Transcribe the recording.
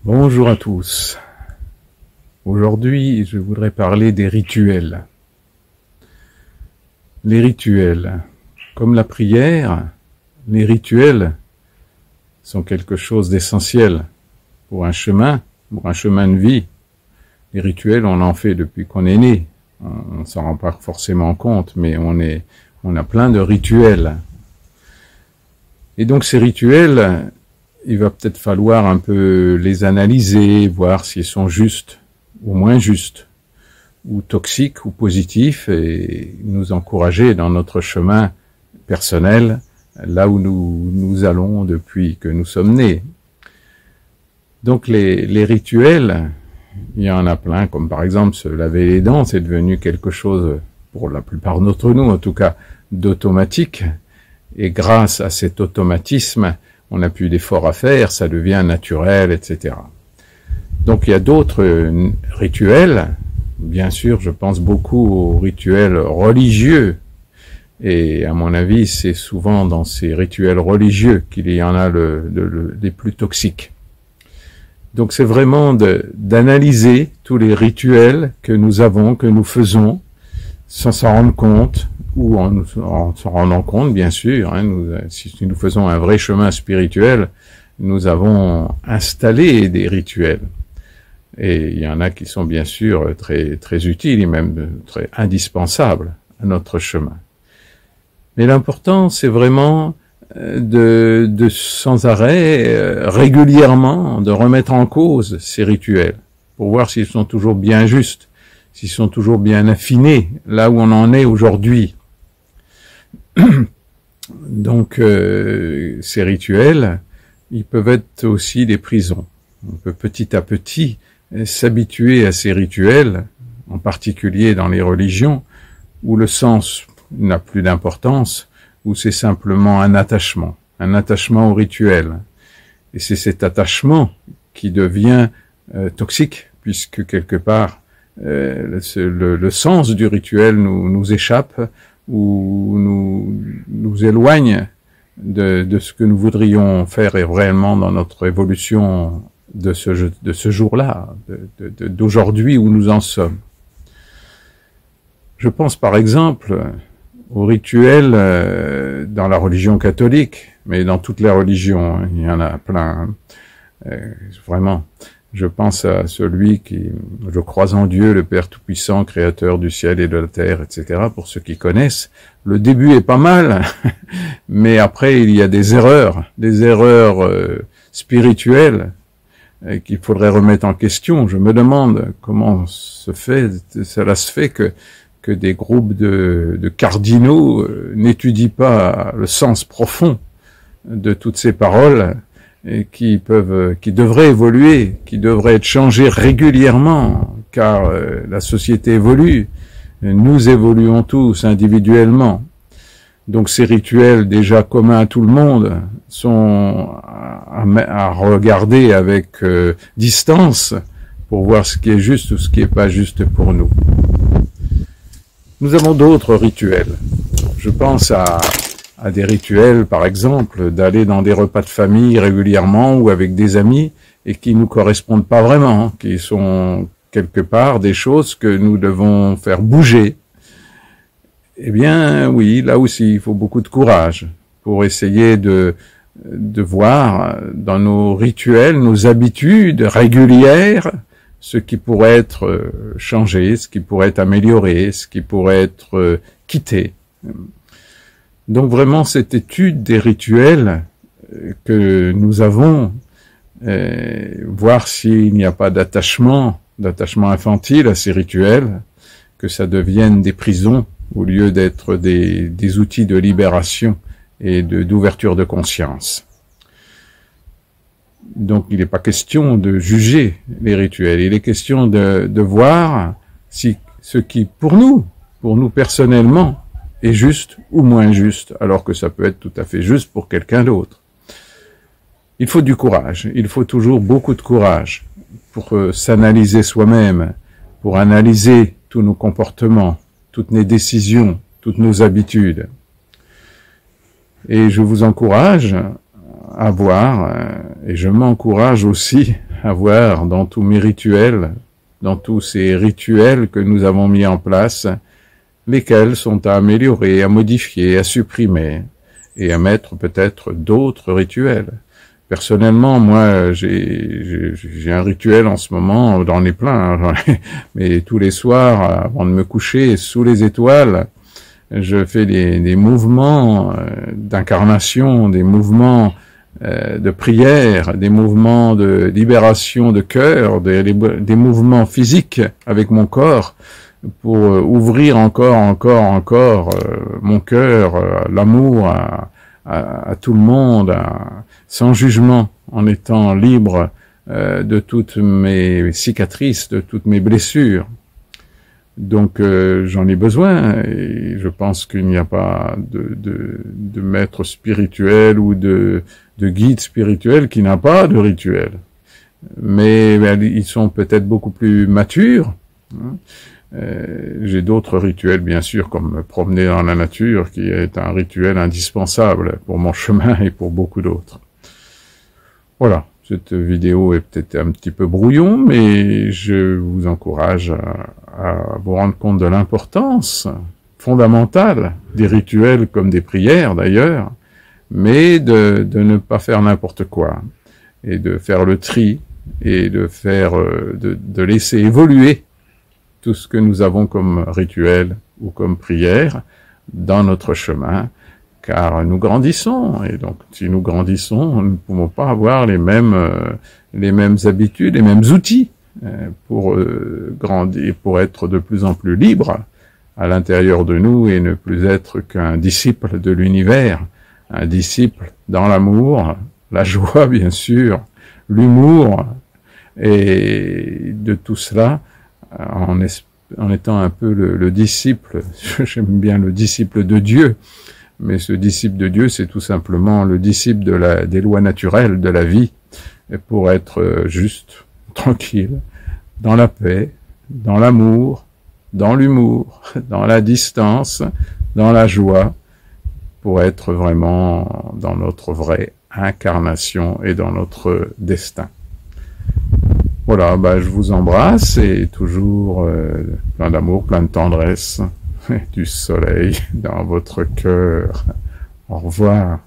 Bonjour à tous. Aujourd'hui, je voudrais parler des rituels. Les rituels. Comme la prière, les rituels sont quelque chose d'essentiel pour un chemin de vie. Les rituels, on en fait depuis qu'on est né. On ne s'en rend pas forcément compte, mais on a plein de rituels. Et donc ces rituels, il va peut-être falloir un peu les analyser, voir s'ils sont justes ou moins justes, ou toxiques ou positifs, et nous encourager dans notre chemin personnel, là où nous allons depuis que nous sommes nés. Donc les rituels, il y en a plein, comme par exemple se laver les dents, c'est devenu quelque chose, pour la plupart d'entre nous en tout cas, d'automatique, et grâce à cet automatisme, on n'a plus d'efforts à faire, ça devient naturel, etc. Donc il y a d'autres rituels, bien sûr, je pense beaucoup aux rituels religieux, et à mon avis, c'est souvent dans ces rituels religieux qu'il y en a les plus toxiques. Donc c'est vraiment d'analyser tous les rituels que nous avons, que nous faisons, sans s'en rendre compte, ou en s'en rendant compte, bien sûr. Si nous faisons un vrai chemin spirituel, nous avons installé des rituels. Et il y en a qui sont bien sûr très, très utiles et même très indispensables à notre chemin. Mais l'important, c'est vraiment de sans arrêt, régulièrement, de remettre en cause ces rituels pour voir s'ils sont toujours bien justes, s'ils sont toujours bien affinés, là où on en est aujourd'hui. Donc, ces rituels, ils peuvent être aussi des prisons. On peut petit à petit s'habituer à ces rituels, en particulier dans les religions, où le sens n'a plus d'importance, où c'est simplement un attachement au rituel. Et c'est cet attachement qui devient toxique, puisque quelque part, le sens du rituel nous échappe, ou nous éloigne de ce que nous voudrions faire réellement dans notre évolution de ce jour-là, d'aujourd'hui où nous en sommes. Je pense par exemple aux rituels dans la religion catholique, mais dans toutes les religions, il y en a plein, vraiment. Je pense à celui je crois en Dieu, le Père Tout-Puissant, Créateur du ciel et de la terre, etc. Pour ceux qui connaissent, le début est pas mal, mais après il y a des erreurs spirituelles qu'il faudrait remettre en question. Je me demande comment cela se fait que des groupes de cardinaux n'étudient pas le sens profond de toutes ces paroles, et qui devraient évoluer, qui devraient être changées régulièrement, car la société évolue, nous évoluons tous individuellement. Donc ces rituels déjà communs à tout le monde sont à regarder avec distance pour voir ce qui est juste ou ce qui n'est pas juste pour nous. Nous avons d'autres rituels. Je pense à des rituels, par exemple, d'aller dans des repas de famille régulièrement ou avec des amis et qui nous correspondent pas vraiment, qui sont quelque part des choses que nous devons faire bouger. Eh bien, oui, là aussi, il faut beaucoup de courage pour essayer de voir dans nos rituels, nos habitudes régulières, ce qui pourrait être changé, ce qui pourrait être amélioré, ce qui pourrait être quitté. Donc vraiment, cette étude des rituels que nous avons, voir s'il n'y a pas d'attachement infantile à ces rituels, que ça devienne des prisons au lieu d'être des outils de libération et d'ouverture de conscience. Donc il n'est pas question de juger les rituels, il est question de voir si ce qui, pour nous personnellement, est juste ou moins juste, alors que ça peut être tout à fait juste pour quelqu'un d'autre. Il faut du courage, il faut toujours beaucoup de courage pour s'analyser soi-même, pour analyser tous nos comportements, toutes nos décisions, toutes nos habitudes. Et je vous encourage à voir, et je m'encourage aussi avoir dans tous mes rituels, dans tous ces rituels que nous avons mis en place, lesquels sont à améliorer, à modifier, à supprimer, et à mettre peut-être d'autres rituels. Personnellement, moi, j'ai un rituel en ce moment, j'en ai plein, mais tous les soirs, avant de me coucher, sous les étoiles, je fais des mouvements d'incarnation, des mouvements de prière, des mouvements de libération de cœur, des mouvements physiques avec mon corps, pour ouvrir encore mon cœur, l'amour à tout le monde, sans jugement, en étant libre de toutes mes cicatrices, de toutes mes blessures. Donc j'en ai besoin, et je pense qu'il n'y a pas de maître spirituel ou de guide spirituel qui n'a pas de rituel. Mais ils sont peut-être beaucoup plus matures. J'ai d'autres rituels, bien sûr, comme me promener dans la nature, qui est un rituel indispensable pour mon chemin et pour beaucoup d'autres. Voilà, cette vidéo est peut-être un petit peu brouillon, mais je vous encourage à vous rendre compte de l'importance fondamentale des rituels, comme des prières d'ailleurs, mais de ne pas faire n'importe quoi, et de faire le tri, et de laisser évoluer tout ce que nous avons comme rituel ou comme prière dans notre chemin, car nous grandissons, et donc si nous grandissons, nous ne pouvons pas avoir les mêmes habitudes, les mêmes outils pour grandir, pour être de plus en plus libre à l'intérieur de nous et ne plus être qu'un disciple de l'univers, un disciple dans l'amour, la joie bien sûr, l'humour, et de tout cela en étant un peu le disciple, j'aime bien le disciple de Dieu, mais ce disciple de Dieu, c'est tout simplement le disciple des lois naturelles de la vie, et pour être juste, tranquille, dans la paix, dans l'amour, dans l'humour, dans la distance, dans la joie, pour être vraiment dans notre vraie incarnation et dans notre destin. Voilà, je vous embrasse, et toujours plein d'amour, plein de tendresse, du soleil dans votre cœur. Au revoir.